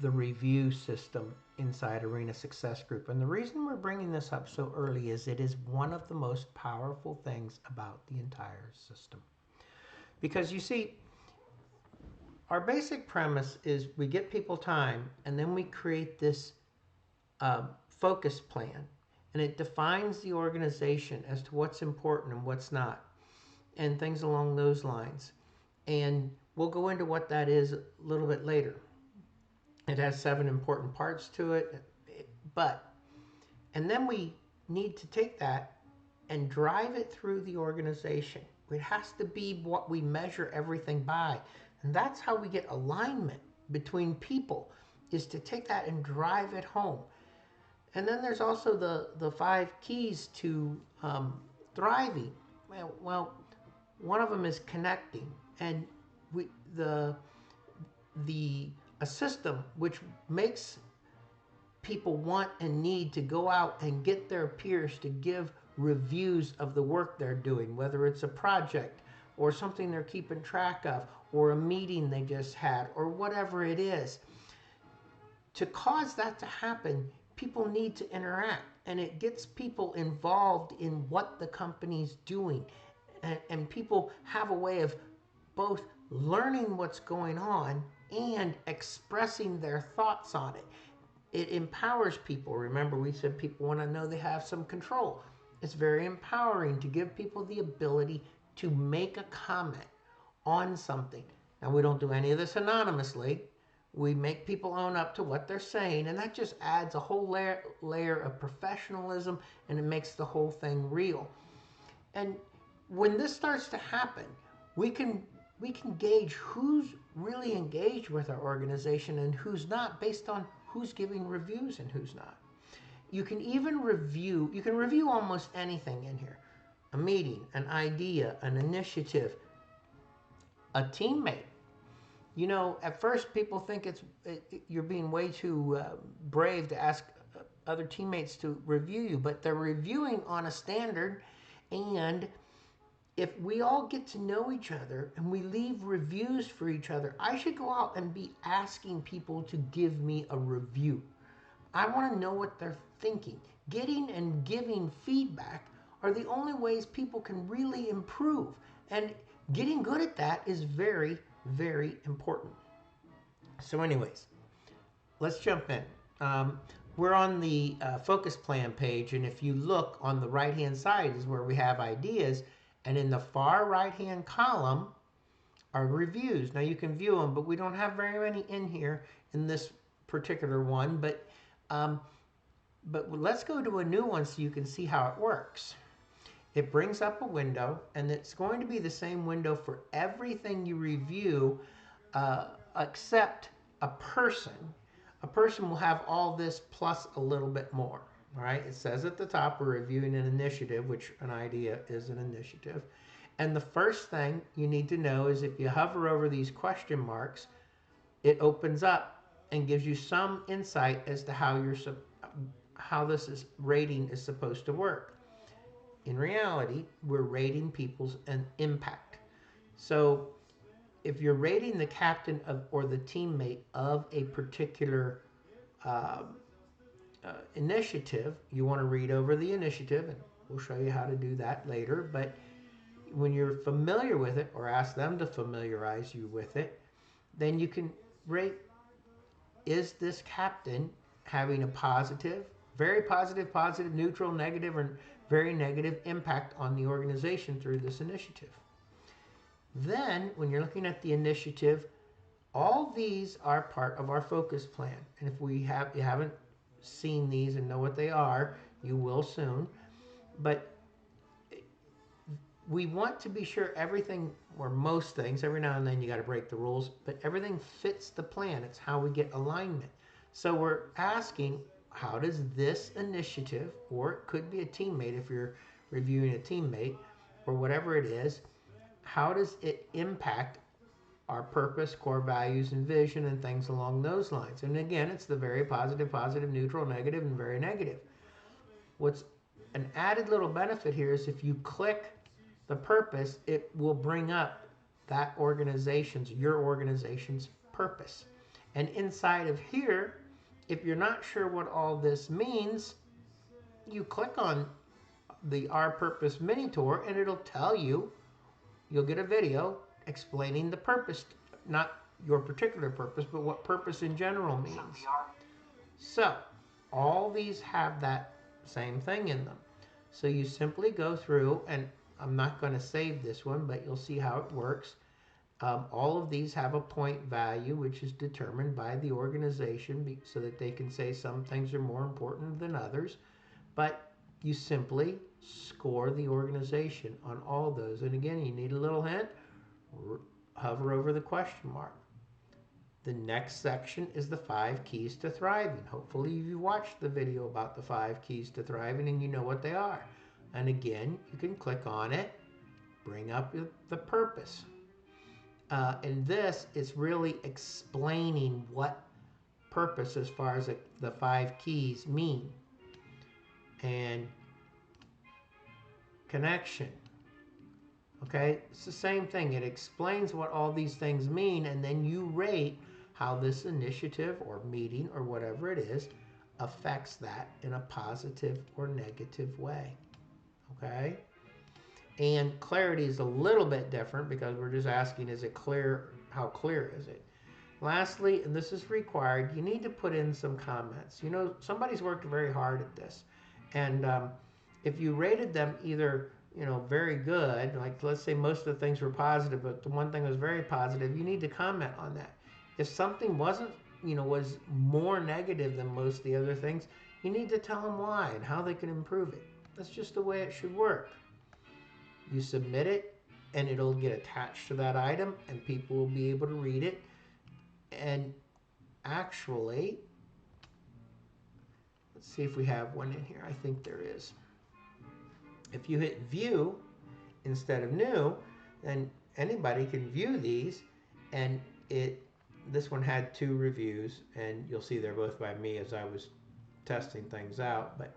the review system inside Arena Success Group. And the reason we're bringing this up so early is it is one of the most powerful things about the entire system. Because you see, our basic premise is we get people time and then we create this focus plan, and it defines the organization as to what's important and what's not, and things along those lines. And we'll go into what that is a little bit later. It has 7 important parts to it, but, and then we need to take that and drive it through the organization. It has to be what we measure everything by. And that's how we get alignment between people, is to take that and drive it home. And then there's also the 5 keys to thriving. Well, one of them is connecting. And the a system which makes people want and need to go out and get their peers to give reviews of the work they're doing, whether it's a project or something they're keeping track of, or a meeting they just had, or whatever it is. To cause that to happen, people need to interact, and it gets people involved in what the company's doing. And people have a way of both learning what's going on and expressing their thoughts on it. It empowers people. Remember, we said people want to know they have some control. It's very empowering to give people the ability to make a comment on something. Now, we don't do any of this anonymously. We make people own up to what they're saying, and that just adds a whole layer of professionalism, and it makes the whole thing real. And when this starts to happen, we can gauge who's really engaged with our organization and who's not, based on who's giving reviews and who's not. You can review almost anything in here. A meeting, an idea, an initiative, a teammate. You know, at first people think you're being way too brave to ask other teammates to review you, but they're reviewing on a standard. And if we all get to know each other and we leave reviews for each other, I should go out and be asking people to give me a review. I want to know what they're thinking. Getting and giving feedback are the only ways people can really improve. And getting good at that is very, very important. So anyways, let's jump in. We're on the focus plan page, and if you look on the right hand side is where we have ideas, and in the far right hand column are reviews. Now you can view them, but we don't have very many in here in this particular one, but let's go to a new one so you can see how it works. It brings up a window, and it's going to be the same window for everything you review, except a person. A person will have all this plus a little bit more. All right, it says at the top we're reviewing an initiative, which an idea is an initiative. And the first thing you need to know is if you hover over these question marks, it opens up and gives you some insight as to how this rating is supposed to work. In reality, we're rating people's impact. So if you're rating the captain or the teammate of a particular initiative, you want to read over the initiative, and we'll show you how to do that later. But when you're familiar with it, or ask them to familiarize you with it, then you can rate, is this captain having a positive, very positive, positive, neutral, negative, or very negative impact on the organization through this initiative. Then, when you're looking at the initiative, all these are part of our focus plan. And if you haven't seen these and know what they are, you will soon. But we want to be sure everything, or most things, every now and then you got to break the rules, but everything fits the plan. It's how we get alignment. So we're asking, how does this initiative, or it could be a teammate if you're reviewing a teammate, or whatever it is, how does it impact our purpose, core values, and vision, and things along those lines? And again, it's the very positive, positive, neutral, negative, and very negative. What's an added little benefit here is if you click the purpose, it will bring up that your organization's purpose. And inside of here, if you're not sure what all this means, you click on the Our Purpose Mini Tour and it'll tell you, you'll get a video explaining the purpose, not your particular purpose, but what purpose in general means. So, all these have that same thing in them. So you simply go through, and I'm not going to save this one, but you'll see how it works. All of these have a point value, which is determined by the organization so that they can say some things are more important than others. But you simply score the organization on all those. And again, you need a little hint, hover over the question mark. The next section is the 5 keys to thriving. Hopefully you've watched the video about the 5 keys to thriving and you know what they are. And again, you can click on it, bring up the purpose. And this is really explaining what purpose as far as the 5 keys mean. And connection. Okay, it's the same thing. It explains what all these things mean, and then you rate how this initiative or meeting or whatever it is affects that in a positive or negative way. Okay? And clarity is a little bit different because we're just asking, is it clear? How clear is it? Lastly, and this is required, you need to put in some comments. You know, somebody's worked very hard at this. And if you rated them either, you know, very good, like let's say most of the things were positive, but the one thing was very positive, you need to comment on that. If something wasn't, you know, was more negative than most of the other things, you need to tell them why and how they can improve it. That's just the way it should work. You submit it and it'll get attached to that item and people will be able to read it. And actually, let's see if we have one in here. I think there is. If you hit view instead of new, then anybody can view these. And this one had 2 reviews, and you'll see they're both by me as I was testing things out. But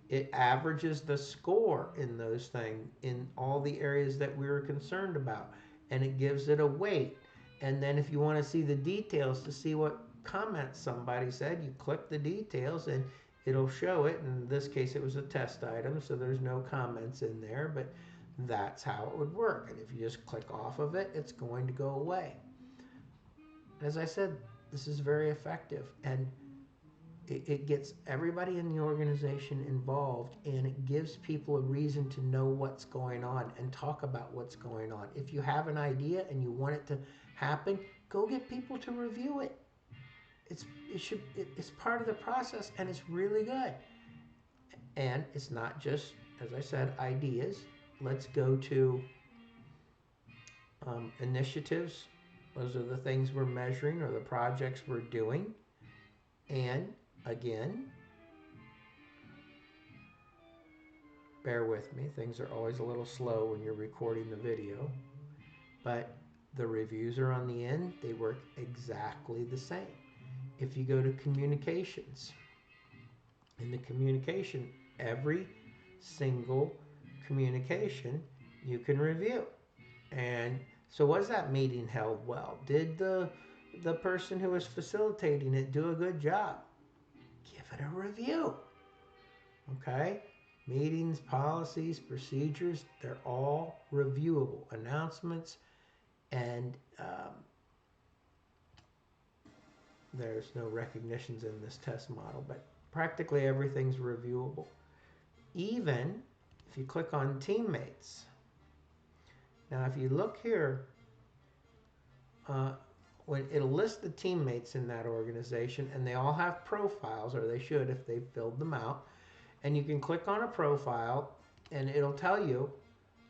it averages the score in those things in all the areas that we were concerned about, and it gives it a weight. And then if you want to see the details to see what comments somebody said, you click the details and it'll show it. In this case, it was a test item, so there's no comments in there, but that's how it would work. And if you just click off of it, it's going to go away. As I said, this is very effective, and it gets everybody in the organization involved, and it gives people a reason to know what's going on and talk about what's going on. If you have an idea and you want it to happen, go get people to review it. It's part of the process, and it's really good. And it's not just, as I said, ideas. Let's go to initiatives. Those are the things we're measuring or the projects we're doing. And again, bear with me. Things are always a little slow when you're recording the video. But the reviews are on the end. They work exactly the same. If you go to communications, in the communication, every single communication you can review. And so was that meeting held well? Did the person who was facilitating it do a good job? Give it a review. Okay? Meetings, policies, procedures, they're all reviewable. Announcements, and there's no recognitions in this test model, but practically everything's reviewable. Even if you click on teammates. Now, if you look here, when it'll list the teammates in that organization, and they all have profiles, or they should if they've filled them out. And you can click on a profile, and it'll tell you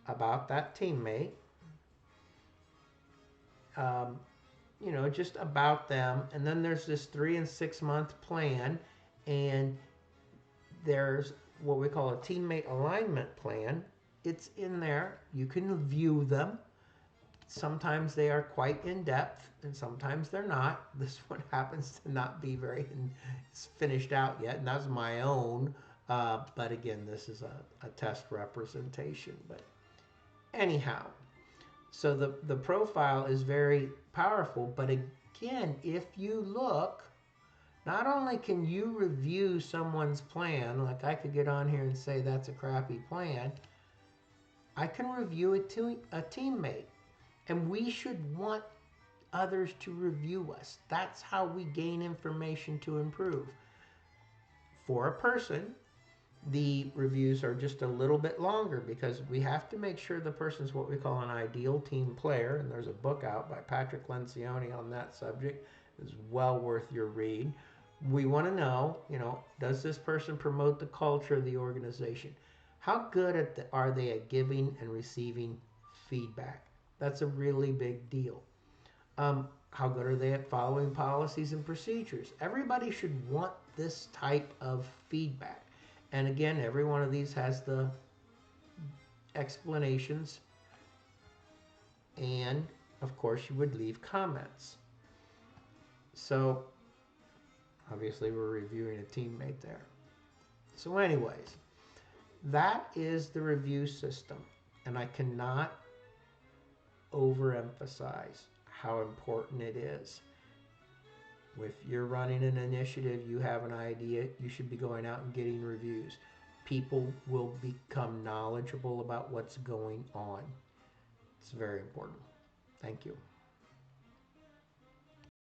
about that teammate. You know, just about them. And then there's this 3 and 6 month plan, and there's what we call a teammate alignment plan. It's in there. You can view them. Sometimes they are quite in depth, and sometimes they're not. This one happens to not be very finished out yet, and that's my own. But again, this is a test representation. But anyhow, so the profile is very powerful, but again, if you look, not only can you review someone's plan, like I could get on here and say that's a crappy plan, I can review it to a teammate. And we should want others to review us. That's how we gain information to improve. For a person, the reviews are just a little bit longer because we have to make sure the person's what we call an ideal team player. And there's a book out by Patrick Lencioni on that subject. It's well worth your read. We want to know, does this person promote the culture of the organization? How good are they at giving and receiving feedback? That's a really big deal. How good are they at following policies and procedures? Everybody should want this type of feedback. And again, every one of these has the explanations. And of course, you would leave comments. So obviously, we're reviewing a teammate there. So, anyways, that is the review system. And I cannot overemphasize how important it is. If you're running an initiative, you have an idea, you should be going out and getting reviews. People will become knowledgeable about what's going on. It's very important. Thank you.